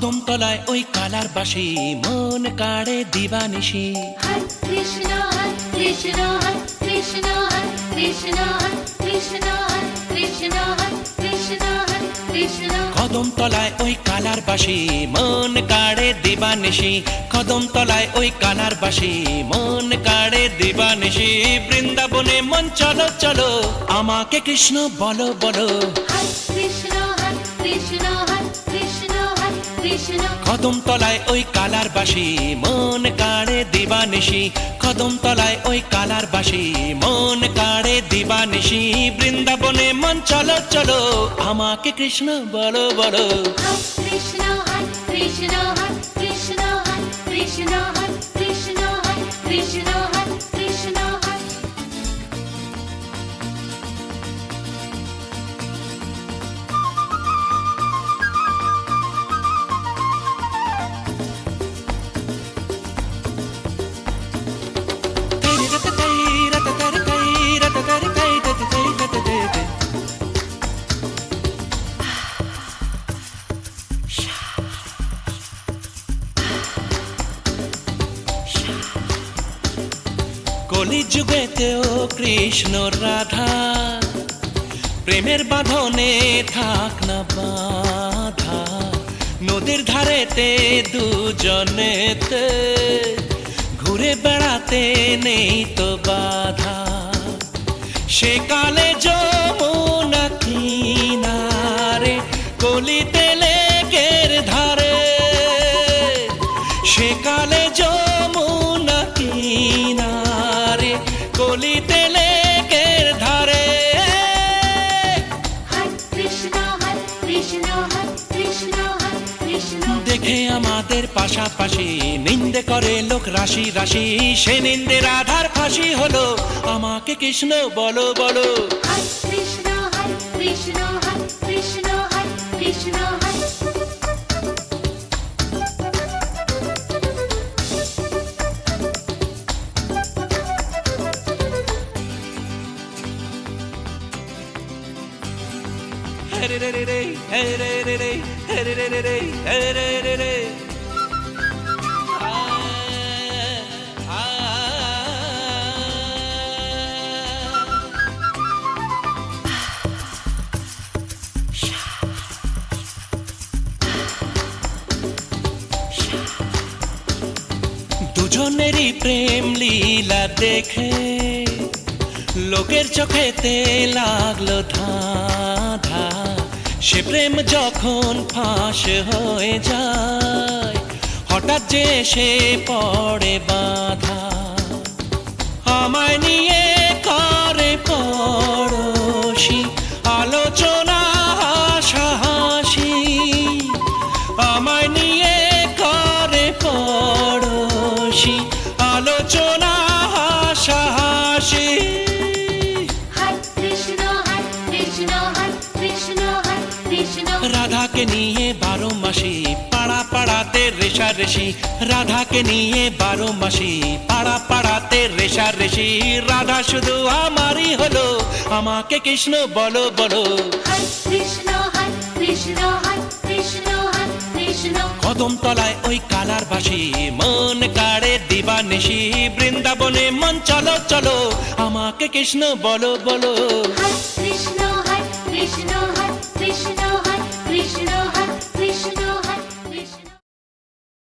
কদম তলায় ওই কালার বাসি মন কাড়ে দিবানিশি। Hare Krishna, Hare Krishna, Krishna Krishna, Hare Krishna, Krishna Krishna। কদম তলায় ওই কালার বাসি মন কাড়ে দিবানিশি। কদম তলায় ওই কালার বাসি মন কাড়ে দিবানিশি। বৃন্দাবনে মন চলো চলো আমাকে কৃষ্ণ বলো বলো। Hare Krishna, Krishna Krishna Krishna। কদম তলায় ওই কালার বাসি মন কাড়ে দিবানিশি। কদম তলায় ওই কালার বাসি মন কাড়ে দিবানিশি। বৃন্দাবনে মন চলো চলো আমাকে কৃষ্ণ বলো বলো। Hare Krishna, Krishna Krishna Krishna Krishna Krishna Krishna। কলি যুগেতেও কৃষ্ণ রাধা প্রেমের বাঁধনে থাক না বাধা। নদীর ধারেতে দুজনেতে ঘুরে বেড়াতে নেই তো বাধা। সে কালে যমুনা কিনারে কলিতে লেকের ধারে। সে কালে যমুনা কিনারে কলিতে লেকের ধারে। Hare Krishna, Krishna Krishna Krishna। দেখে আমাদের পাশাপাশি নিন্দে করে লোক রাশি রাশি। সে নিন্দে রাধার ফাঁসি হলো আমাকে কৃষ্ণ বলো বলো। Hare Krishna, Krishna Krishna Krishna। হেরে রে রে রে, হেরে রে রে, হেরে রে রে রে, হেরে রে রে। দুজনেরই প্রেম লীলা দেখে লোকের চোখেতে লাগলো ধাঁধা। সে প্রেম যখন ফাঁস হয়ে যায় হঠাৎ যে সে পড়ে বাধা। আমায় নিয়ে করে পড়োশি আলোচনা হাসাহাসি। আমায় নিয়ে করে পড়োশি আলোচনা হাসাহাসি। Hare Krishna, Krishna Krishna Krishna। রাধাকে নিয়ে 12 মাসি পাড়া পাড়াতে রেশারেশি। রাধাকে নিয়ে 12 মাসি পাড়া পাড়াতে রেশারেশি। রাধা শুধু আমারই হলো আমাকে কৃষ্ণ বলো বলো। Hare Krishna, Krishna Krishna Krishna। কদম তলায় ওই কালার বাসি মন কাড়ে দিবানিশি। বৃন্দাবনে মন চলো চলো আমাকে কৃষ্ণ বলো বলো। Hare